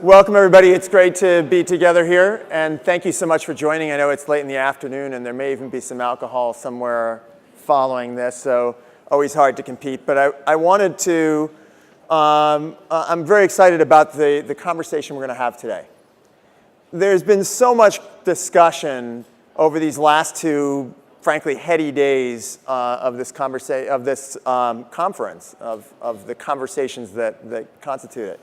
Welcome, everybody. It's great to be together here, and thank you so much for joining. I know it's late in the afternoon, and there may even be some alcohol somewhere following this, so always hard to compete. But I wanted to, I'm very excited about the conversation we're going to have today. There's been so much discussion over these last two, frankly, heady days of this conference, of the conversations that constitute it,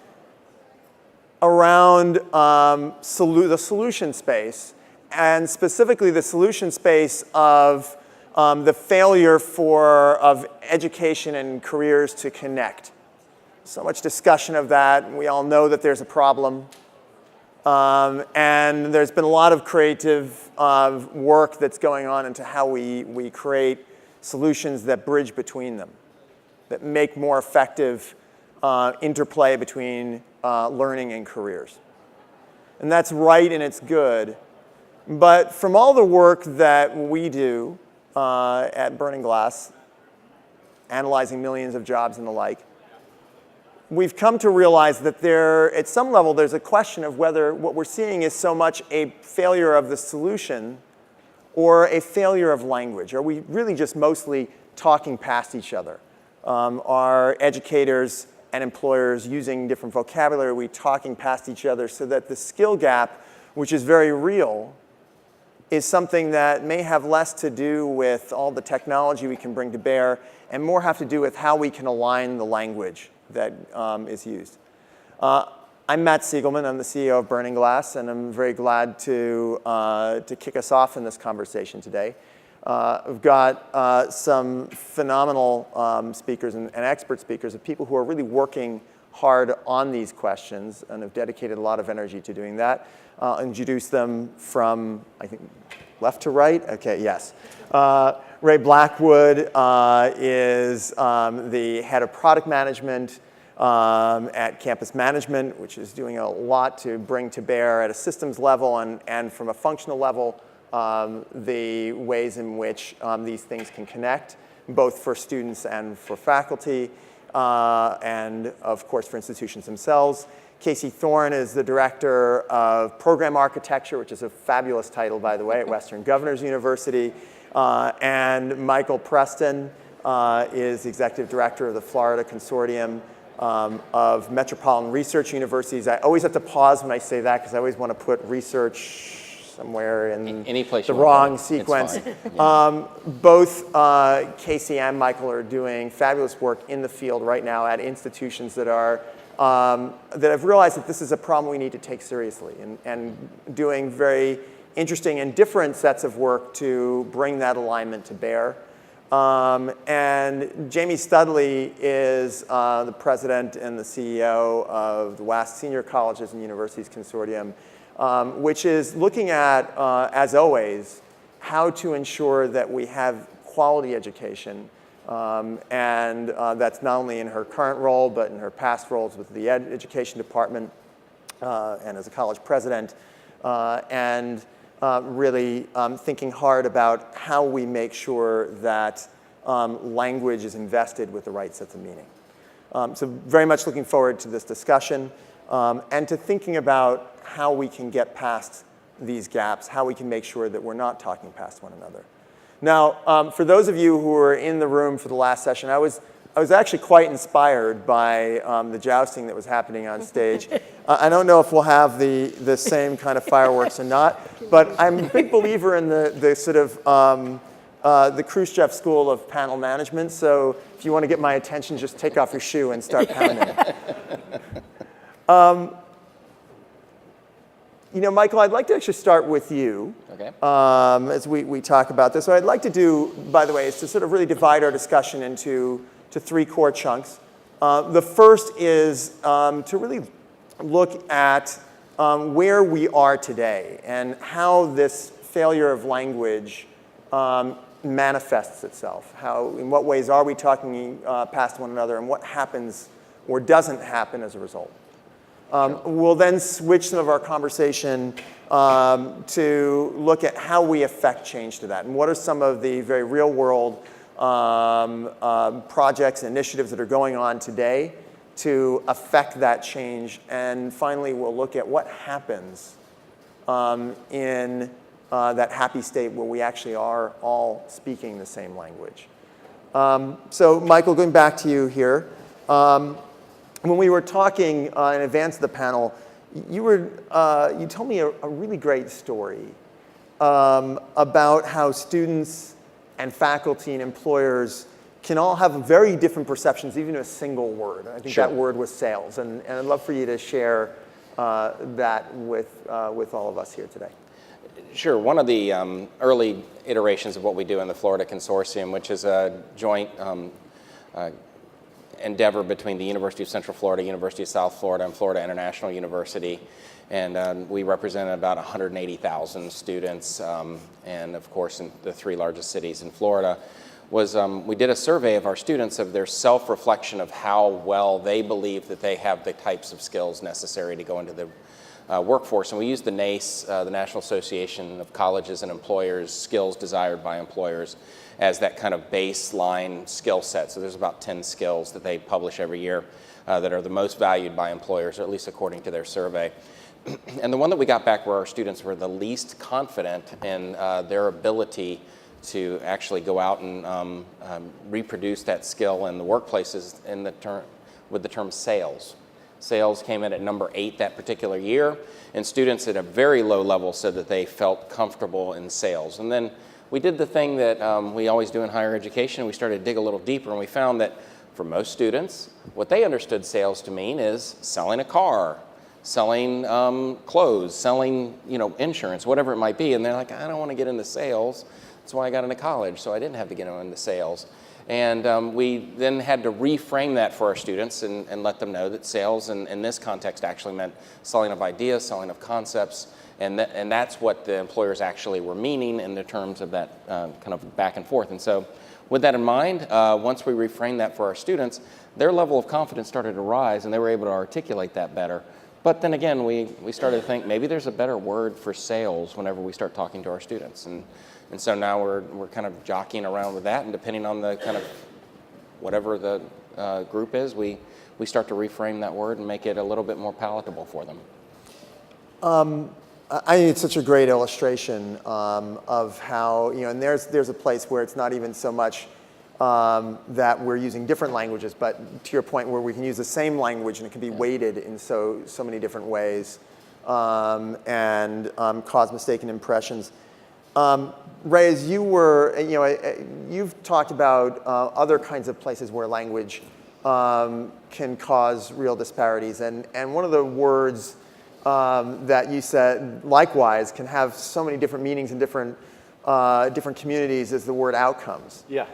around the solution space, and specifically the solution space of the failure of education and careers to connect. So much discussion of that, and we all know that there's a problem. And there's been a lot of creative work that's going on into how we create solutions that bridge between them, that make more effective interplay between learning and careers. And that's right and it's good. But from all the work that we do at Burning Glass, analyzing millions of jobs and the like, we've come to realize that at some level, there's a question of whether what we're seeing is so much a failure of the solution or a failure of language. Are we really just mostly talking past each other? Are educators and employers using different vocabulary? Are we talking past each other so that the skill gap, which is very real, is something that may have less to do with all the technology we can bring to bear and more have to do with how we can align the language that is used. I'm Matt Siegelman. I'm the CEO of Burning Glass, and I'm very glad to kick us off in this conversation today. We've got some phenomenal speakers and expert speakers of people who are really working hard on these questions and have dedicated a lot of energy to doing that. I'll introduce them from, I think, left to right? Okay, yes. Ray Blackwood is the head of product management at Campus Management, which is doing a lot to bring to bear at a systems level and from a functional level the ways in which these things can connect, both for students and for faculty, and of course for institutions themselves. Casey Thorne is the director of program architecture, which is a fabulous title, by the way, at Western Governors University. And Michael Preston is the executive director of the Florida Consortium of Metropolitan Research Universities. I always have to pause when I say that because I always want to put research somewhere in any place the wrong sequence. Yeah. Both Casey and Michael are doing fabulous work in the field right now at institutions that have realized that this is a problem we need to take seriously and doing very interesting and different sets of work to bring that alignment to bear. And Jamie Studley is the president and the CEO of the WASC Senior Colleges and Universities Consortium, which is looking at, as always, how to ensure that we have quality education. And that's not only in her current role, but in her past roles with the education department and as a college president. And really thinking hard about how we make sure that language is invested with the right sets of meaning. So very much looking forward to this discussion and to thinking about how we can get past these gaps, how we can make sure that we're not talking past one another. Now, for those of you who were in the room for the last session, I was actually quite inspired by the jousting that was happening on stage. I don't know if we'll have the same kind of fireworks or not, but I'm a big believer in the sort of the Khrushchev school of panel management. So if you want to get my attention, just take off your shoe and start pounding. You know, Michael, I'd like to actually start with you. Okay. As we talk about this. What I'd like to do, by the way, is to sort of really divide our discussion into three core chunks. The first is to really look at where we are today and how this failure of language manifests itself. In what ways are we talking past one another, and what happens or doesn't happen as a result. We'll then switch some of our conversation to look at how we affect change to that, and what are some of the very real world projects and initiatives that are going on today to affect that change. And finally, we'll look at what happens in that happy state where we actually are all speaking the same language. So Michael, going back to you here, when we were talking in advance of the panel, you told me a really great story about how students and faculty and employers can all have very different perceptions, even of a single word. I think that word was sales, and I'd love for you to share that with all of us here today. Sure. One of the early iterations of what we do in the Florida Consortium, which is a joint endeavor between the University of Central Florida, University of South Florida, and Florida International University. And we represented about 180,000 students, and of course in the 3 largest cities in Florida, was we did a survey of our students of their self-reflection of how well they believe that they have the types of skills necessary to go into the workforce. And we used the NACE, the National Association of Colleges and Employers, skills desired by employers, as that kind of baseline skill set. So there's about 10 skills that they publish every year that are the most valued by employers, or at least according to their survey. And the one that we got back where our students were the least confident in their ability to actually go out and reproduce that skill in the workplaces with the term sales. Sales came in at number 8 that particular year, and students at a very low level said that they felt comfortable in sales. And then we did the thing that we always do in higher education. We started to dig a little deeper, and we found that for most students, what they understood sales to mean is selling a car, selling clothes, selling insurance, whatever it might be. And they're like, I don't want to get into sales. That's why I got into college, so I didn't have to get into sales. And we then had to reframe that for our students and let them know that sales in this context actually meant selling of ideas, selling of concepts, and that's what the employers actually were meaning in the terms of that kind of back and forth. And so with that in mind, once we reframed that for our students, their level of confidence started to rise, and they were able to articulate that better. But then again, we started to think maybe there's a better word for sales whenever we start talking to our students. And so now we're kind of jockeying around with that, and depending on the kind of whatever the group is, we start to reframe that word and make it a little bit more palatable for them. I think it's such a great illustration of how, and there's a place where it's not even so much that we're using different languages, but to your point where we can use the same language and it can be weighted in so many different ways and cause mistaken impressions. Ray, as you've talked about other kinds of places where language can cause real disparities, and one of the words that you said likewise can have so many different meanings in different communities is the word outcomes. Yeah.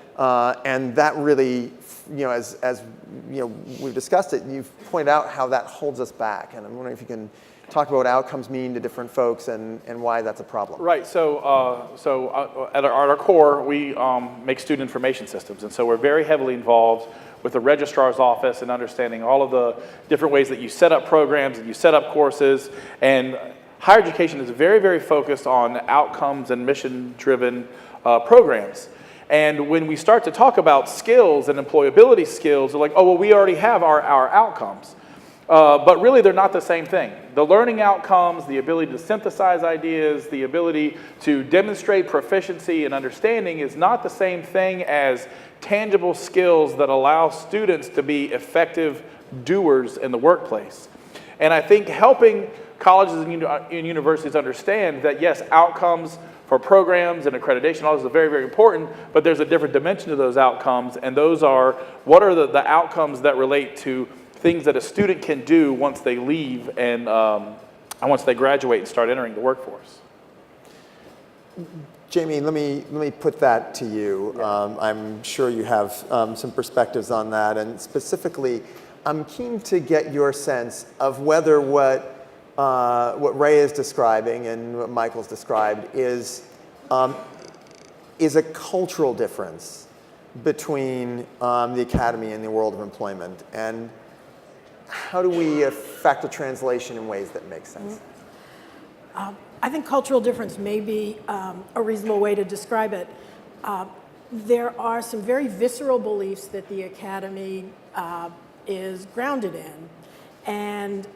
And that really, as we've discussed it, you've pointed out how that holds us back, and I'm wondering if you can talk about what outcomes mean to different folks and why that's a problem. Right. So at our core, we make student information systems, and so we're very heavily involved with the registrar's office and understanding all of the different ways that you set up programs and you set up courses. And higher education is very, very focused on outcomes and mission-driven programs. And when we start to talk about skills and employability skills, they're like, oh, well, we already have our outcomes. But really, they're not the same thing. The learning outcomes, the ability to synthesize ideas, the ability to demonstrate proficiency and understanding is not the same thing as tangible skills that allow students to be effective doers in the workplace. And I think helping colleges and universities understand that, yes, outcomes for programs and accreditation, all this is very, very important, but there's a different dimension to those outcomes, and those are, what are the outcomes that relate to things that a student can do once they leave and once they graduate and start entering the workforce. Jamie, let me put that to you. I'm sure you have some perspectives on that, and specifically, I'm keen to get your sense of whether what Ray is describing and what Michael's described is a cultural difference between the academy and the world of employment, and how do we affect a translation in ways that make sense? I think cultural difference may be a reasonable way to describe it. There are some very visceral beliefs that the academy is grounded in and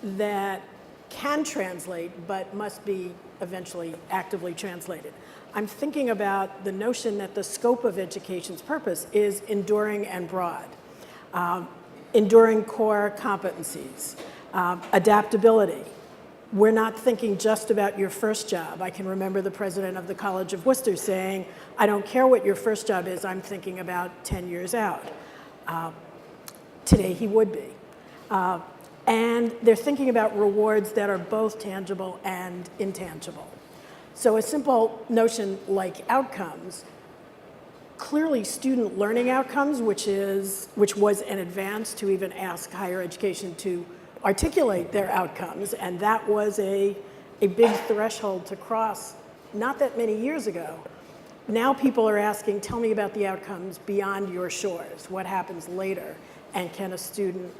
that can translate but must be eventually actively translated. I'm thinking about the notion that the scope of education's purpose is enduring and broad. Enduring core competencies, adaptability. We're not thinking just about your first job. I can remember the president of the College of Worcester saying, I don't care what your first job is, I'm thinking about 10 years out. Today he would be. And they're thinking about rewards that are both tangible and intangible. So a simple notion like outcomes, clearly student learning outcomes, which was an advance to even ask higher education to articulate their outcomes, and that was a big threshold to cross not that many years ago. Now people are asking, tell me about the outcomes beyond your shores. What happens later? And can a student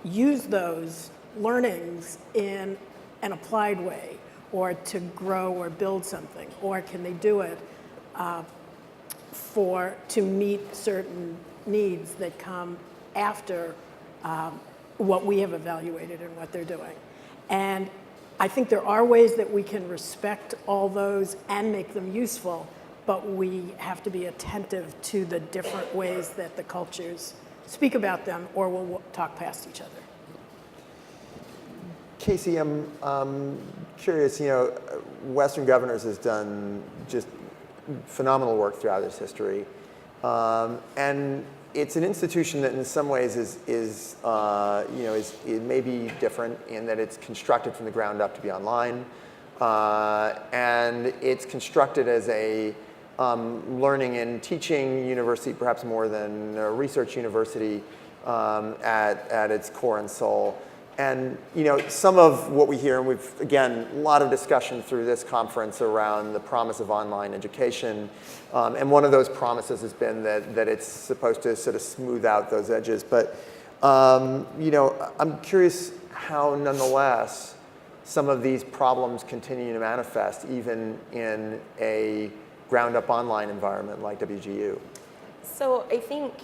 use those learnings in an applied way or to grow or build something? Or can they do it to meet certain needs that come after what we have evaluated and what they're doing? And I think there are ways that we can respect all those and make them useful, but we have to be attentive to the different ways that the cultures speak about them, or we'll talk past each other. Casey, I'm curious, Western Governors has done just phenomenal work throughout its history. And it's an institution that in some ways is it may be different in that it's constructed from the ground up to be online. And it's constructed as a learning and teaching university, perhaps more than a research university at its core and soul. And some of what we hear, and we've, again, a lot of discussion through this conference around the promise of online education. And one of those promises has been that it's supposed to sort of smooth out those edges. But I'm curious how, nonetheless, some of these problems continue to manifest even in a ground-up online environment like WGU. So I think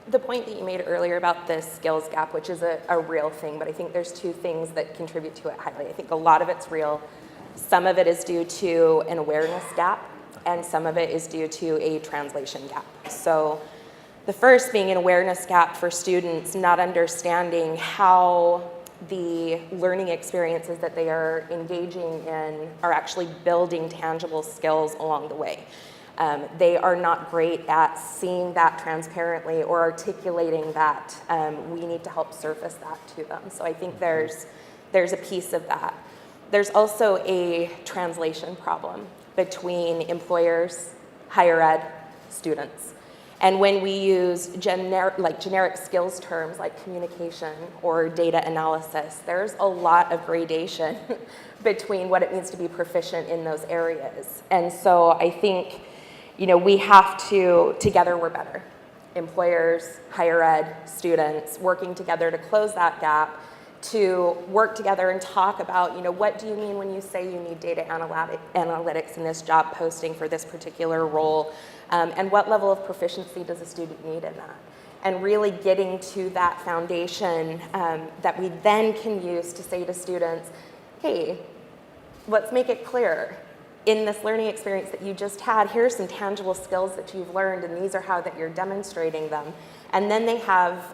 the point that you made earlier about the skills gap, which is a real thing, but I think there's two things that contribute to it highly. I think a lot of it's real. Some of it is due to an awareness gap, and some of it is due to a translation gap. So the first being an awareness gap for students not understanding how the learning experiences that they are engaging in are actually building tangible skills along the way. They are not great at seeing that transparently or articulating that. We need to help surface that to them. So I think there's a piece of that. There's also a translation problem between employers, higher ed, students. And when we use generic skills terms like communication or data analysis, there's a lot of gradation between what it means to be proficient in those areas. And so I think we have to, together we're better. Employers, higher ed, students, working together to close that gap, to work together and talk about, what do you mean when you say you need data analytics in this job posting for this particular role, and what level of proficiency does a student need in that? And really getting to that foundation that we then can use to say to students, hey, let's make it clear. In this learning experience that you just had, here's some tangible skills that you've learned, and these are how that you're demonstrating them. And then they have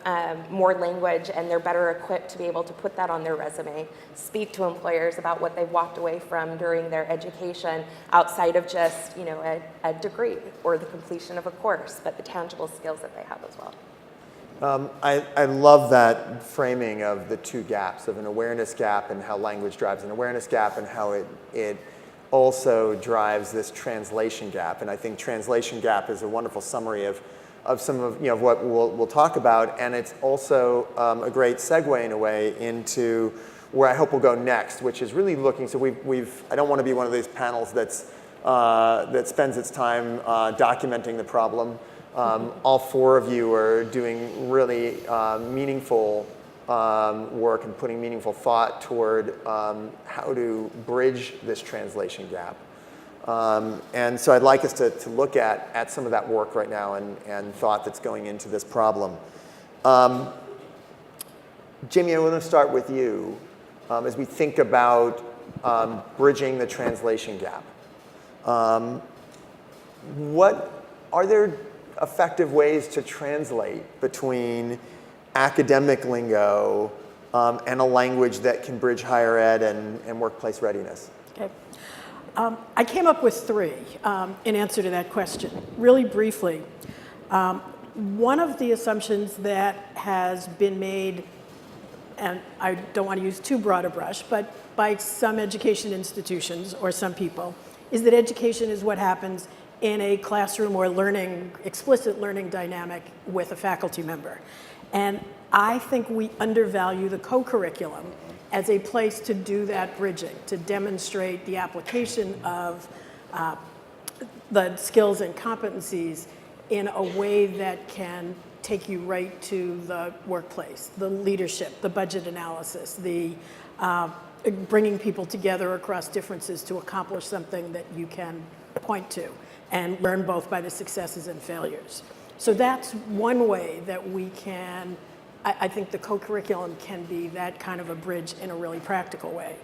more language, and they're better equipped to be able to put that on their resume, speak to employers about what they've walked away from during their education outside of just a degree or the completion of a course, but the tangible skills that they have as well. I love that framing of the two gaps, of an awareness gap and how language drives an awareness gap, and how it also drives this translation gap. And I think translation gap is a wonderful summary of some of what we'll talk about. And it's also a great segue in a way into where I hope we'll go next, which is really looking. So I don't want to be one of these panels that spends its time documenting the problem. All four of you are doing really meaningful work and putting meaningful thought toward how to bridge this translation gap. And so I'd like us to look at some of that work right now and thought that's going into this problem. Jamie, I want to start with you as we think about bridging the translation gap. What are there effective ways to translate between academic lingo and a language that can bridge higher ed and workplace readiness? Okay. I came up with 3 in answer to that question. Really briefly, one of the assumptions that has been made, and I don't want to use too broad a brush, but by some education institutions or some people, is that education is what happens in a classroom or explicit learning dynamic with a faculty member. And I think we undervalue the co-curriculum as a place to do that bridging, to demonstrate the application of the skills and competencies in a way that can take you right to the workplace, the leadership, the budget analysis, the bringing people together across differences to accomplish something that you can point to and learn both by the successes and failures. So that's one way that we can, I think the co-curriculum can be that kind of a bridge in a really practical way.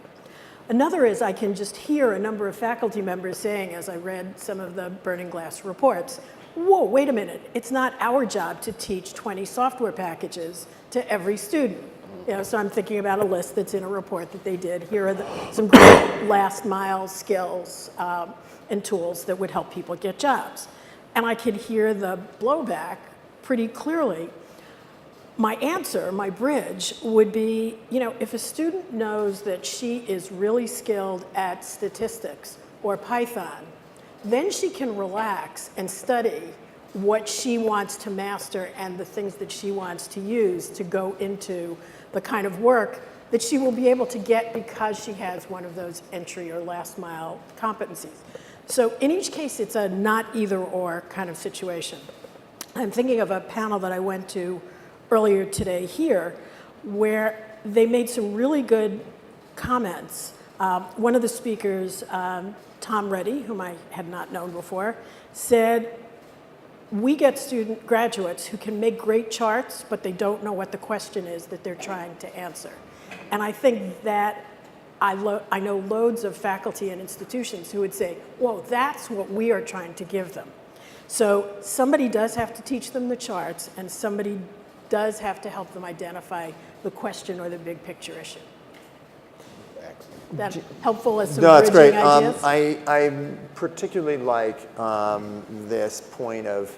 Another is I can just hear a number of faculty members saying, as I read some of the Burning Glass reports, whoa, wait a minute, it's not our job to teach 20 software packages to every student. You know, so I'm thinking about a list that's in a report that they did. Here are some great last mile skills and tools that would help people get jobs. And I could hear the blowback pretty clearly. My answer, my bridge, would be, you know, if a student knows that she is really skilled at statistics or Python, then she can relax and study what she wants to master and the things that she wants to use to go into the kind of work that she will be able to get because she has one of those entry or last mile competencies. So in each case, it's a not either or kind of situation. I'm thinking of a panel that I went to earlier today here where they made some really good comments. One of the speakers, Tom Reddy, whom I had not known before, said, we get graduates who can make great charts, but they don't know what the question is that they're trying to answer. And I think that I know loads of faculty and institutions who would say, whoa, that's what we are trying to give them. So somebody does have to teach them the charts, and somebody does have to help them identify the question or the big picture issue. That helpful as some that's bridging great. ideas? I particularly like this point of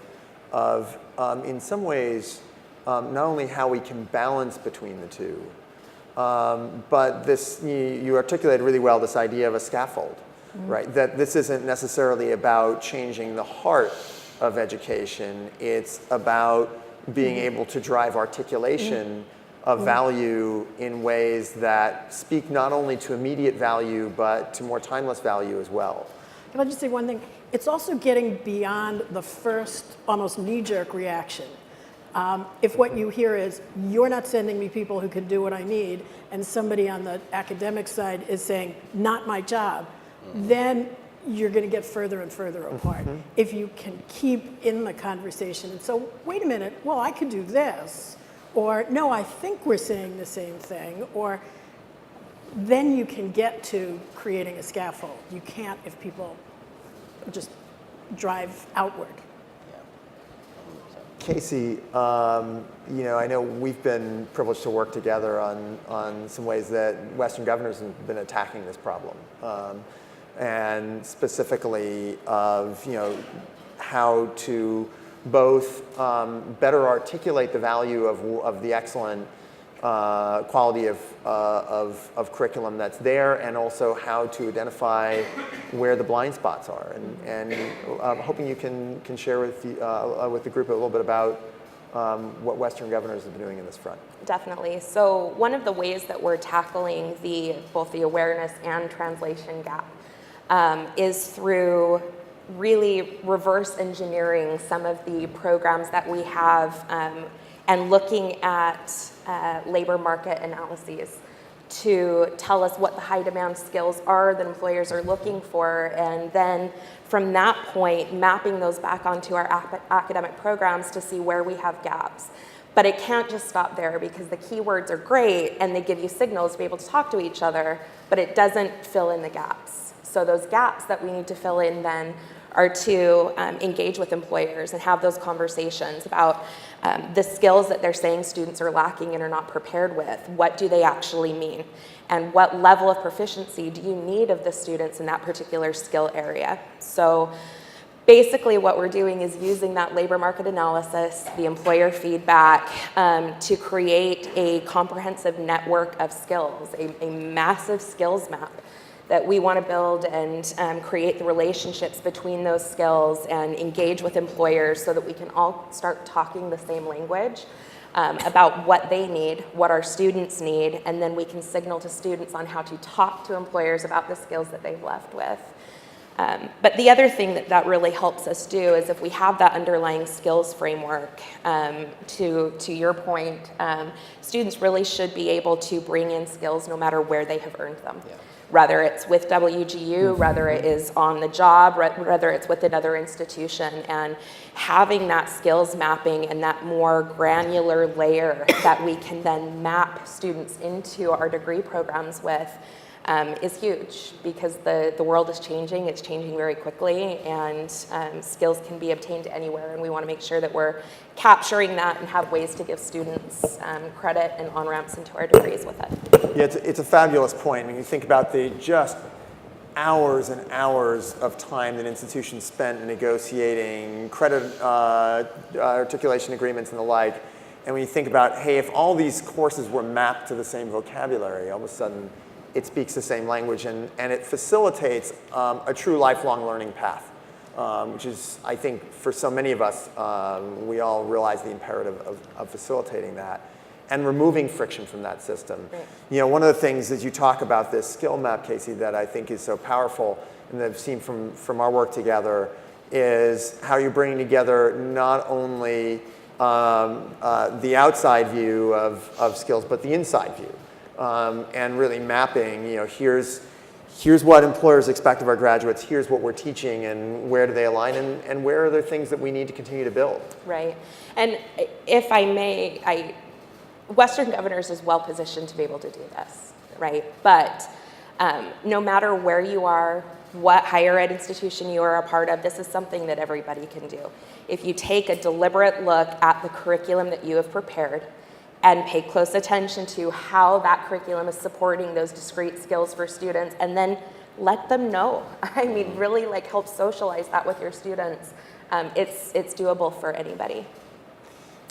in some ways, not only how we can balance between the two, but this, you articulated really well this idea of a scaffold, right? That this isn't necessarily about changing the heart of education. It's about being able to drive articulation of value in ways that speak not only to immediate value, but to more timeless value as well. Can I just say one thing? It's also getting beyond the first almost knee-jerk reaction. If what you hear is, you're not sending me people who can do what I need, and somebody on the academic side is saying, not my job, then you're going to get further and further apart. If you can keep in the conversation and so, wait a minute, well, I could do this, or no, I think we're saying the same thing, or then you can get to creating a scaffold. You can't if people just drive outward. Casey, you know, I know we've been privileged to work together on some ways that Western governors have been attacking this problem, and specifically of, you know, how to both better articulate the value of the excellent quality of curriculum that's there, and also how to identify where the blind spots are. And I'm hoping you can share with the group a little bit about what Western governors have been doing in this front. Definitely. So one of the ways that we're tackling both the awareness and translation gap is through really reverse engineering some of the programs that we have and looking at labor market analyses to tell us what the high demand skills are that employers are looking for, and then from that point mapping those back onto our academic programs to see where we have gaps. But it can't just stop there, because the keywords are great and they give you signals to be able to talk to each other, but it doesn't fill in the gaps. So those gaps that we need to fill in then are to engage with employers and have those conversations about the skills that they're saying students are lacking and are not prepared with. What do they actually mean? And what level of proficiency do you need of the students in that particular skill area? So basically what we're doing is using that labor market analysis, the employer feedback, to create a comprehensive network of skills, a massive skills map that we want to build and create the relationships between those skills and engage with employers so that we can all start talking the same language about what they need, what our students need, and then we can signal to students on how to talk to employers about the skills that they've left with. But the other thing that really helps us do is if we have that underlying skills framework, to your point, students really should be able to bring in skills no matter where they have earned them. Yeah. Whether it's with WGU, whether it is on the job, whether it's with another institution, and having that skills mapping and that more granular layer that we can then map students into our degree programs with is huge, because the world is changing. It's changing very quickly, and skills can be obtained anywhere, and we want to make sure that we're capturing that and have ways to give students credit and on-ramps into our degrees with it. Yeah, it's a fabulous point. When you think about the just hours and hours of time that institutions spent in negotiating credit articulation agreements and the like, and when you think about, hey, if all these courses were mapped to the same vocabulary, all of a sudden it speaks the same language, and it facilitates a true lifelong learning path, which is, I think, for so many of us, we all realize the imperative of facilitating that and removing friction from that system. Right. You know, one of the things as you talk about this skill map, Casey, that I think is so powerful and that I've seen from our work together is how you're bringing together not only the outside view of skills, but the inside view. And really mapping, you know, here's what employers expect of our graduates, here's what we're teaching, and where do they align, and where are there things that we need to continue to build. Right. And if I may, Western Governors is well positioned to be able to do this, right? But no matter where you are, what higher ed institution you are a part of, this is something that everybody can do. If you take a deliberate look at the curriculum that you have prepared and pay close attention to how that curriculum is supporting those discrete skills for students, and then let them know. I mean, really like help socialize that with your students. It's doable for anybody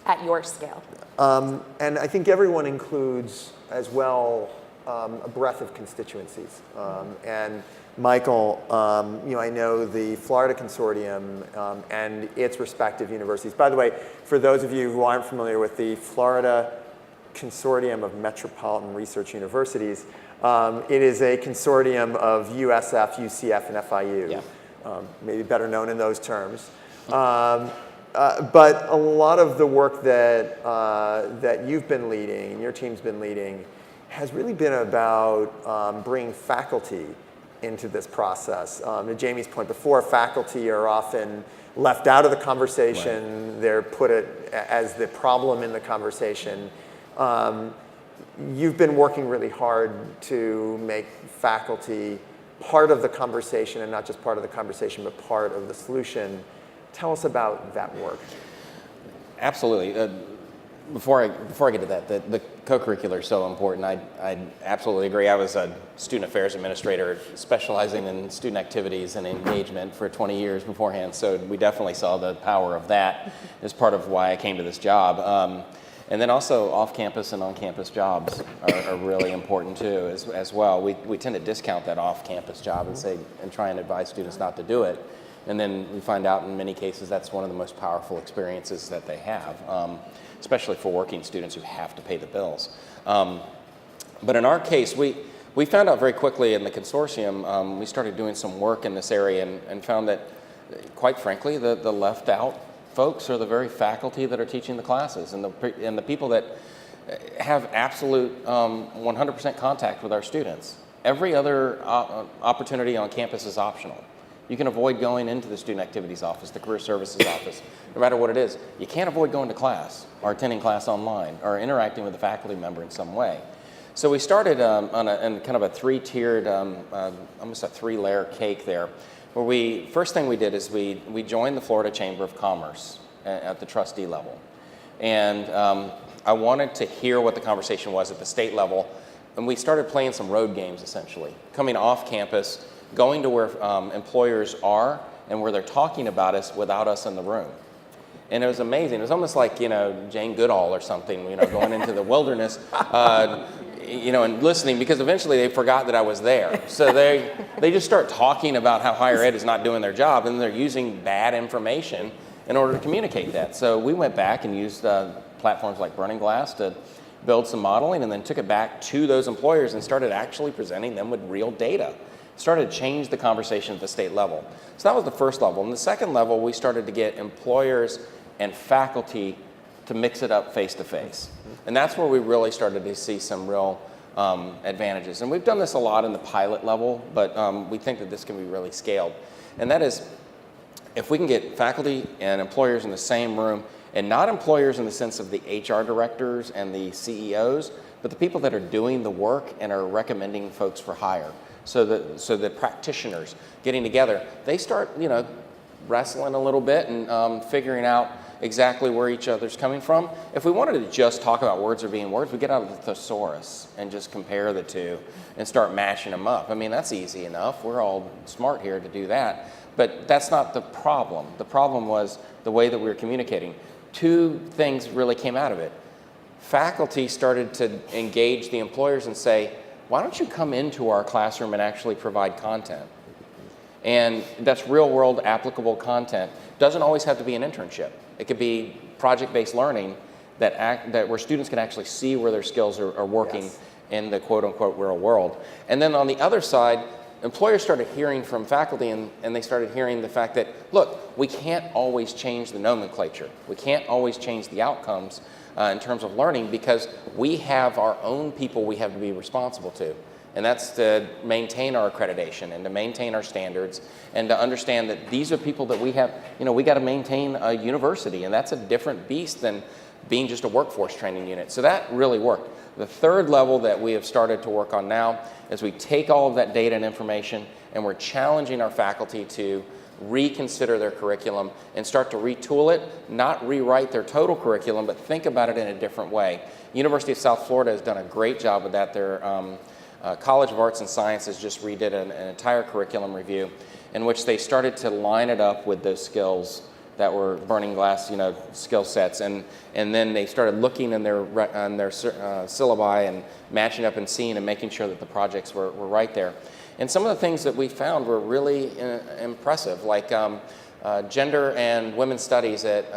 at your scale. And I think everyone includes as well a breadth of constituencies. And Michael, you know, I know the Florida Consortium and its respective universities. By the way, for those of you who aren't familiar with the Florida Consortium of Metropolitan Research Universities, it is a consortium of USF, UCF, and FIU, yeah. Maybe better known in those terms. But a lot of the work that you've been leading and your team's been leading has really been about bringing faculty into this process. To Jamie's point before, faculty are often left out of the conversation. Right. They're put as the problem in the conversation. You've been working really hard to make faculty part of the conversation, and not just part of the conversation, but part of the solution. Tell us about that work. Absolutely. Before I get to that, the co-curricular is so important. I absolutely agree. I was a student affairs administrator specializing in student activities and engagement for 20 years beforehand, so we definitely saw the power of that as part of why I came to this job. And then also off-campus and on-campus jobs are really important too as well. We tend to discount that off-campus job and try and advise students not to do it. And then we find out in many cases that's one of the most powerful experiences that they have, especially for working students who have to pay the bills. But in our case, we found out very quickly in the consortium, we started doing some work in this area and found that, quite frankly, the left out folks are the very faculty that are teaching the classes and the people that have absolute 100% contact with our students. Every other opportunity on campus is optional. You can avoid going into the student activities office, the career services office, no matter what it is. You can't avoid going to class or attending class online or interacting with a faculty member in some way. So we started on kind of a three-tiered, almost a three-layer cake there, where first thing we did is we joined the Florida Chamber of Commerce at the trustee level. And I wanted to hear what the conversation was at the state level, and we started playing some road games, essentially, coming off campus, going to where employers are and where they're talking about us without us in the room. And it was amazing. It was almost like, Jane Goodall or something, going into the wilderness, and listening, because eventually they forgot that I was there. So they just start talking about how higher ed is not doing their job, and they're using bad information in order to communicate that. So we went back and used platforms like Burning Glass to build some modeling, and then took it back to those employers and started actually presenting them with real data. Started to change the conversation at the state level. So that was the first level. And the second level, we started to get employers and faculty to mix it up face to face. And that's where we really started to see some real advantages. And we've done this a lot in the pilot level, but we think that this can be really scaled. And that is, if we can get faculty and employers in the same room, and not employers in the sense of the HR directors and the CEOs, but the people that are doing the work and are recommending folks for hire. So the practitioners getting together, they start, wrestling a little bit and figuring out exactly where each other's coming from. If we wanted to just talk about words or being words, we get out of the thesaurus and just compare the two and start mashing them up. I mean, that's easy enough. We're all smart here to do that. But that's not the problem. The problem was the way that we were communicating. Two things really came out of it. Faculty started to engage the employers and say, why don't you come into our classroom and actually provide content? And that's real world applicable content. Doesn't always have to be an internship. It could be project-based learning that where students can actually see where their skills are working in the quote unquote real world. And then on the other side, employers started hearing from faculty and they started hearing the fact that, look, we can't always change the nomenclature. We can't always change the outcomes in terms of learning, because we have our own people we have to be responsible to. And that's to maintain our accreditation and to maintain our standards and to understand that these are people that we have, we got to maintain a university, and that's a different beast than being just a workforce training unit. So that really worked. The third level that we have started to work on now is we take all of that data and information and we're challenging our faculty to reconsider their curriculum and start to retool it, not rewrite their total curriculum, but think about it in a different way. University of South Florida has done a great job with that. Their College of Arts and Sciences just redid an entire curriculum review in which they started to line it up with those skills that were Burning Glass, skill sets, and then they started looking in their syllabi and matching up and seeing and making sure that the projects were right there. And some of the things that we found were really impressive, like gender and women's studies at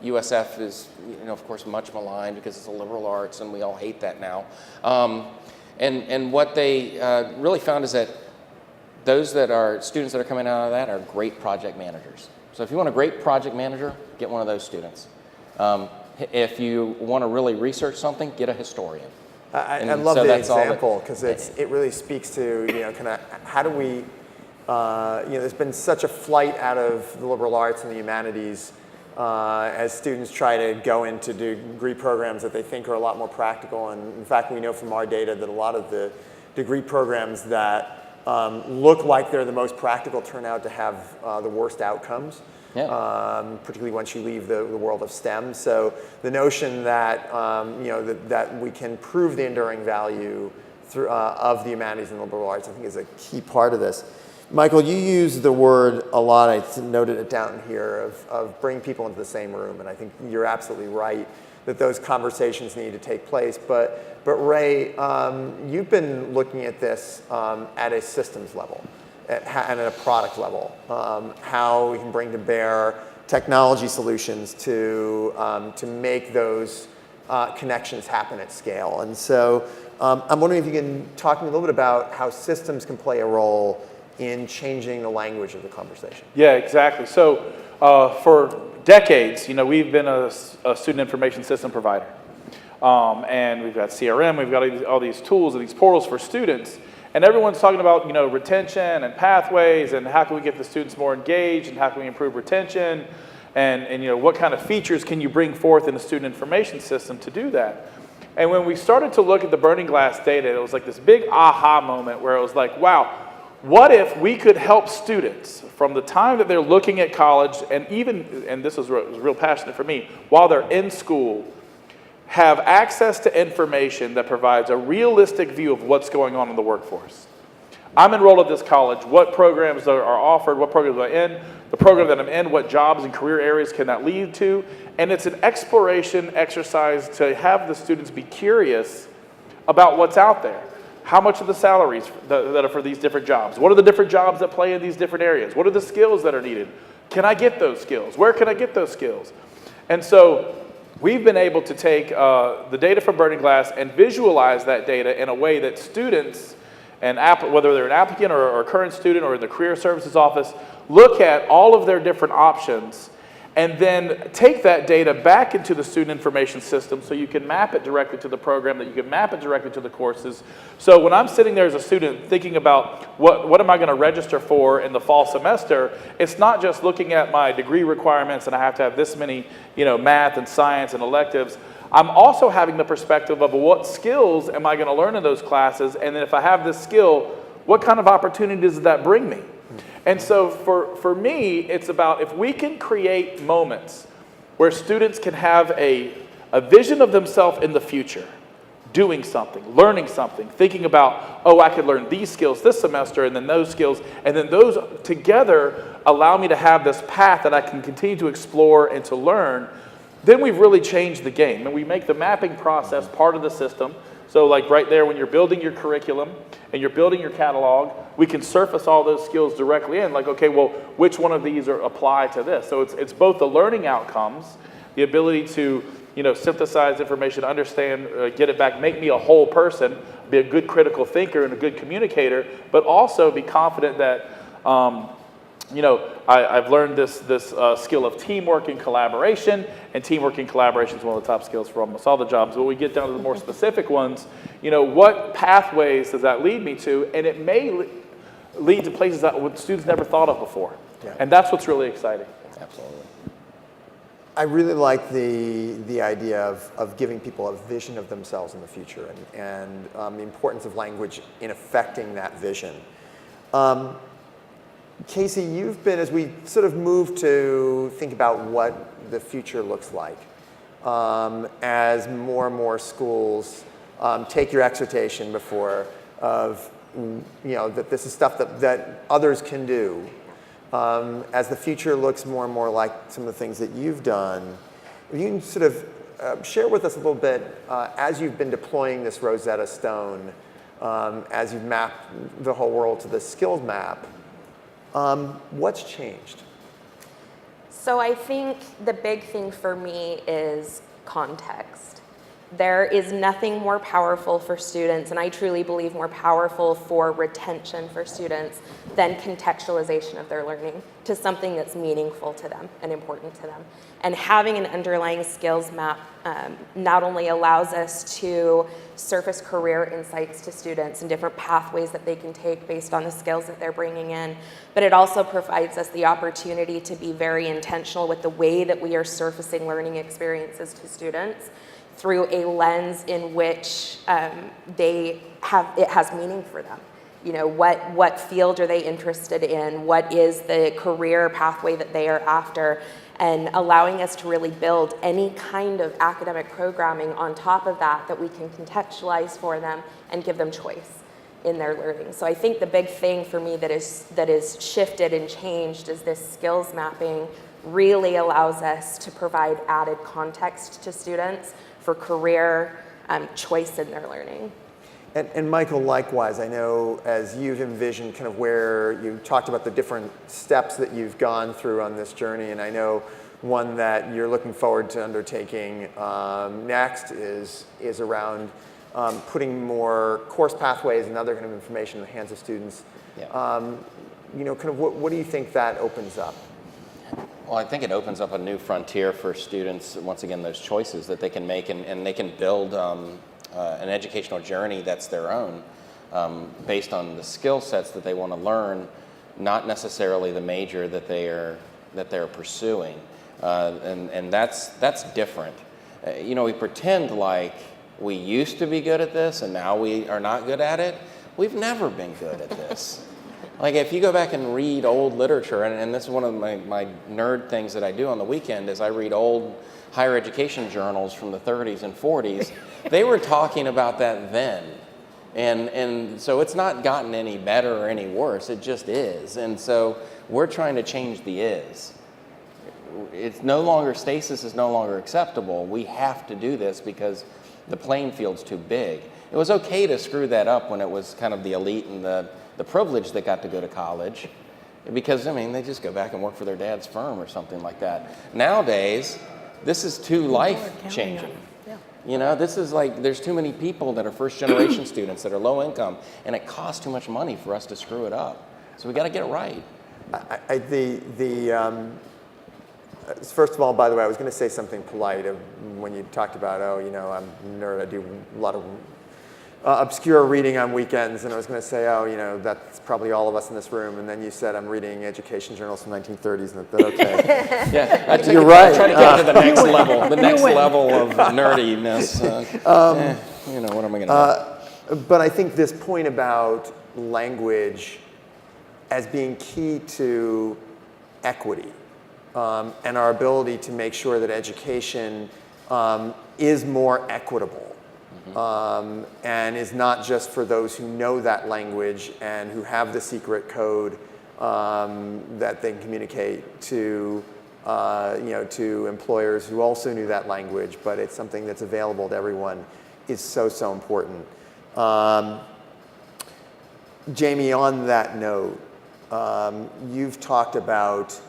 USF is, of course, much maligned because it's a liberal arts, and we all hate that now. And what they really found is that those that are students that are coming out of that are great project managers. So if you want a great project manager, get one of those students. If you want to really research something, get a historian. I love the example because it really speaks to kind of how do we there's been such a flight out of the liberal arts and the humanities as students try to go into degree programs that they think are a lot more practical. And in fact, we know from our data that a lot of the degree programs that look like they're the most practical turn out to have the worst outcomes. Yeah. Particularly once you leave the world of STEM. So the notion that that we can prove the enduring value through, of the humanities and liberal arts, I think, is a key part of this. Michael, you use the word a lot. I noted it down here of bringing people into the same room, and I think you're absolutely right that those conversations need to take place. But Ray, you've been looking at this at a systems level. And at a product level, how we can bring to bear technology solutions to make those connections happen at scale. And so I'm wondering if you can talk to me a little bit about how systems can play a role in changing the language of the conversation. Yeah, exactly. So for decades, we've been a student information system provider. And we've got CRM, we've got all these tools and these portals for students. And everyone's talking about, retention and pathways and how can we get the students more engaged and how can we improve retention and what kind of features can you bring forth in the student information system to do that. And when we started to look at the Burning Glass data, it was like this big aha moment where it was like, wow, what if we could help students from the time that they're looking at college and this was real passionate for me, while they're in school, have access to information that provides a realistic view of what's going on in the workforce. I'm enrolled at this college. What programs are offered? What programs am I in? The program that I'm in, what jobs and career areas can that lead to? And it's an exploration exercise to have the students be curious about what's out there. How much are the salaries that are for these different jobs? What are the different jobs that play in these different areas? What are the skills that are needed? Can I get those skills? Where can I get those skills? And so we've been able to take the data from Burning Glass and visualize that data in a way that students, and whether they're an applicant or a current student or in the Career Services Office, look at all of their different options and then take that data back into the student information system so you can map it directly to the program, that you can map it directly to the courses. So when I'm sitting there as a student thinking about what am I going to register for in the fall semester, it's not just looking at my degree requirements and I have to have this many, math and science and electives. I'm also having the perspective of what skills am I going to learn in those classes, and then if I have this skill, what kind of opportunities does that bring me? And so for me, it's about if we can create moments where students can have a vision of themselves in the future, doing something, learning something, thinking about, I could learn these skills this semester and then those skills, and then those together allow me to have this path that I can continue to explore and to learn, then we've really changed the game. And we make the mapping process part of the system. So like right there, when you're building your curriculum and you're building your catalog, we can surface all those skills directly in, like, okay, well, which one of these apply to this? So it's both the learning outcomes, the ability to synthesize information, understand, get it back, make me a whole person, be a good critical thinker and a good communicator, but also be confident that I've learned this skill of teamwork and collaboration, and teamwork and collaboration is one of the top skills for almost all the jobs. But when we get down to the more specific ones, what pathways does that lead me to? And it may lead to places that students never thought of before. Yeah. And that's what's really exciting. Absolutely. I really like the idea of giving people a vision of themselves in the future and the importance of language in affecting that vision. Casey, you've been, as we sort of move to think about what the future looks like, as more and more schools take your exhortation before of, that this is stuff that others can do. As the future looks more and more like some of the things that you've done, if you can sort of share with us a little bit, as you've been deploying this Rosetta Stone, as you've mapped the whole world to the skills map, what's changed? So I think the big thing for me is context. There is nothing more powerful for students, and I truly believe more powerful for retention for students than contextualization of their learning to something that's meaningful to them and important to them. And having an underlying skills map not only allows us to surface career insights to students and different pathways that they can take based on the skills that they're bringing in, but it also provides us the opportunity to be very intentional with the way that we are surfacing learning experiences to students through a lens in which it has meaning for them. What field are they interested in? What is the career pathway that they are after? And allowing us to really build any kind of academic programming on top of that we can contextualize for them and give them choice in their learning. So I think the big thing for me that is shifted and changed is this skills mapping really allows us to provide added context to students for career choice in their learning. And Michael, likewise, I know as you've envisioned kind of where you talked about the different steps that you've gone through on this journey, and I know one that you're looking forward to undertaking next is around putting more course pathways and other kind of information in the hands of students. Yeah. Kind of what do you think that opens up? Well, I think it opens up a new frontier for students, once again, those choices that they can make, and they can build an educational journey that's their own. based on the skill sets that they want to learn, not necessarily the major that they're pursuing, and that's different. We pretend like we used to be good at this and now we are not good at it. We've never been good at this. Like if you go back and read old literature, and this is one of my nerd things that I do on the weekend, is I read old higher education journals from the 30s and 40s. They were talking about that then. And so it's not gotten any better or any worse, it just is. And so we're trying to change the is. It's no longer, stasis is no longer acceptable. We have to do this because the playing field's too big. It was okay to screw that up when it was kind of the elite and the privileged that got to go to college, because they just go back and work for their dad's firm or something like that. Nowadays, this is too life-changing. This is like, there's too many people that are first-generation students that are low income, and it costs too much money for us to screw it up. So we got to get it right. First of all, by the way, I was going to say something polite when you talked about, I'm a nerd, I do a lot of obscure reading on weekends, and I was going to say, that's probably all of us in this room, and then you said I'm reading education journals from 1930s, and that's okay. Yeah, you're right. I try to get to the next level, level of nerdiness. What am I going to do? But I think this point about language as being key to equity and our ability to make sure that education is more equitable. And is not just for those who know that language and who have the secret code that they can communicate to, to employers who also knew that language, but it's something that's available to everyone, is so important. Jamie, on that note, you've talked about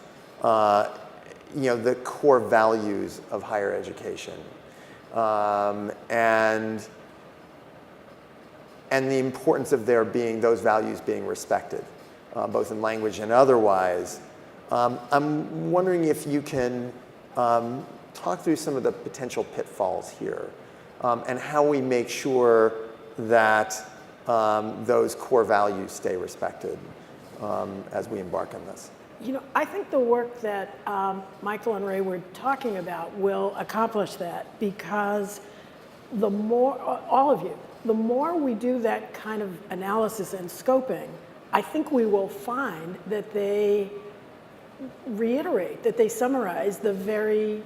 the core values of higher education. And the importance of those values being respected, both in language and otherwise. I'm wondering if you can talk through some of the potential pitfalls here and how we make sure that those core values stay respected as we embark on this. I think the work that Michael and Ray were talking about will accomplish that, because the more, all of you, the more we do that kind of analysis and scoping, I think we will find that they reiterate, that they summarize the very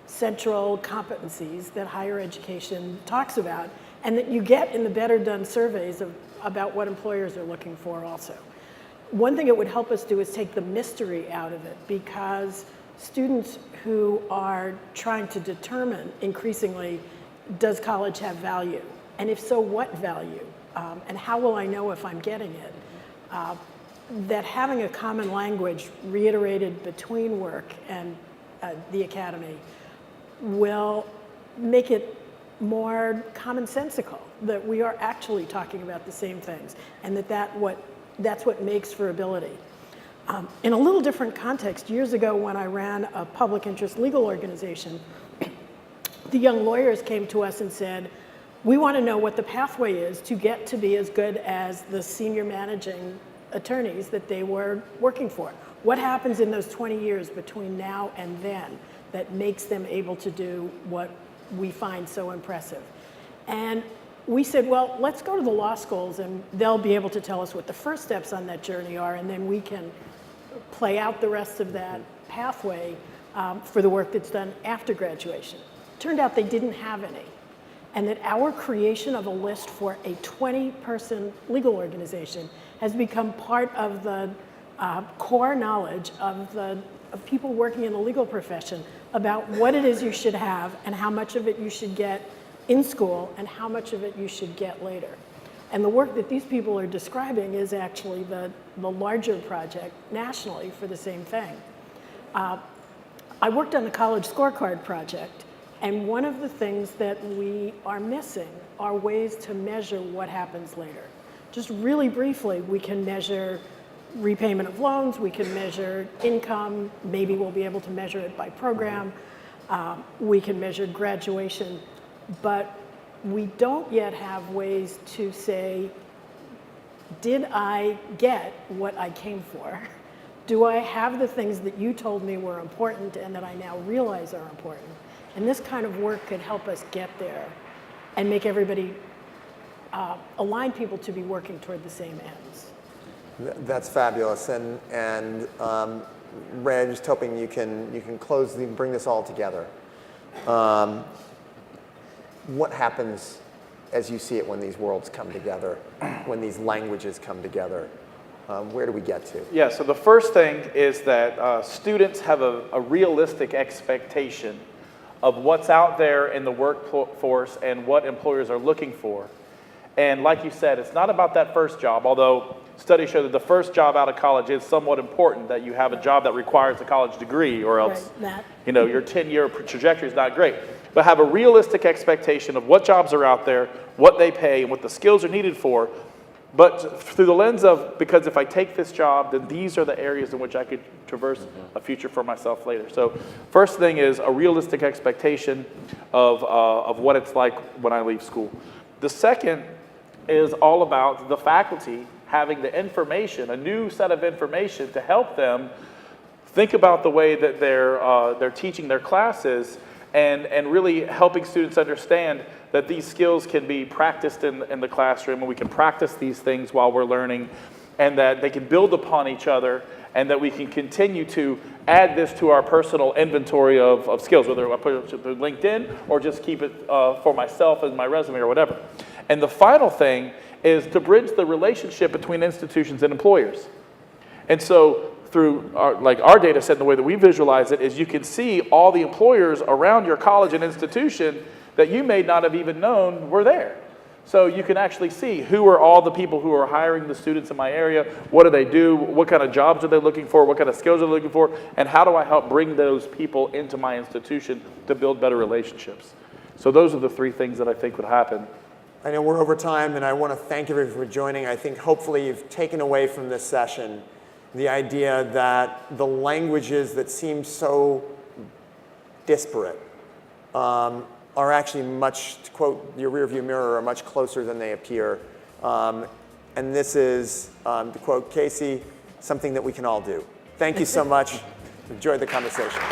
central competencies that higher education talks about, and that you get in the Better Done surveys about what employers are looking for also. One thing it would help us do is take the mystery out of it, because students who are trying to determine increasingly, does college have value? And if so, what value? And how will I know if I'm getting it? That having a common language reiterated between work and the academy will make it more commonsensical, that we are actually talking about the same things, and that's what makes for ability. In a little different context, years ago when I ran a public interest legal organization, the young lawyers came to us and said, we want to know what the pathway is to get to be as good as the senior managing attorneys that they were working for. What happens in those 20 years between now and then that makes them able to do what we find so impressive? And we said, well, let's go to the law schools and they'll be able to tell us what the first steps on that journey are, and then we can play out the rest of that pathway for the work that's done after graduation. Turned out they didn't have any, and that our creation of a list for a 20-person legal organization has become part of the core knowledge of people working in the legal profession about what it is you should have and how much of it you should get in school and how much of it you should get later. And the work that these people are describing is actually the larger project nationally for the same thing. I worked on the college scorecard project, and one of the things that we are missing are ways to measure what happens later. Just really briefly, we can measure repayment of loans, we can measure income, maybe we'll be able to measure it by program, we can measure graduation, but we don't yet have ways to say, did I get what I came for? Do I have the things that you told me were important and that I now realize are important? And this kind of work could help us get there and make everybody, align people to be working toward the same ends. That's fabulous. And Ray, I'm just hoping you can close, bring this all together. What happens as you see it when these worlds come together, when these languages come together? Where do we get to? Yeah, so the first thing is that students have a realistic expectation of what's out there in the workforce and what employers are looking for. And like you said, it's not about that first job, although studies show that the first job out of college is somewhat important, that you have a job that requires a college degree, or else you know, your 10-year trajectory is not great. But have a realistic expectation of what jobs are out there, what they pay, and what the skills are needed for. But through the lens of, because if I take this job, then these are the areas in which I could traverse a future for myself later. So first thing is a realistic expectation of what it's like when I leave school. The second is all about the faculty having the information, a new set of information to help them think about the way that they're teaching their classes, and really helping students understand that these skills can be practiced in the classroom, and we can practice these things while we're learning, and that they can build upon each other, and that we can continue to add this to our personal inventory of skills, whether I put it to LinkedIn or just keep it for myself as my resume or whatever. And the final thing is to bridge the relationship between institutions and employers. And so through our data set, the way that we visualize it is you can see all the employers around your college and institution that you may not have even known were there. So you can actually see who are all the people who are hiring the students in my area, what do they do, what kind of jobs are they looking for, what kind of skills are they looking for, and how do I help bring those people into my institution to build better relationships. So those are the three things that I think would happen. I know we're over time, and I want to thank everybody for joining. I think hopefully you've taken away from this session the idea that the languages that seem so disparate are actually much, to quote your rearview mirror, are much closer than they appear. And this is, to quote Casey, something that we can all do. Thank you so much. Enjoyed the conversation.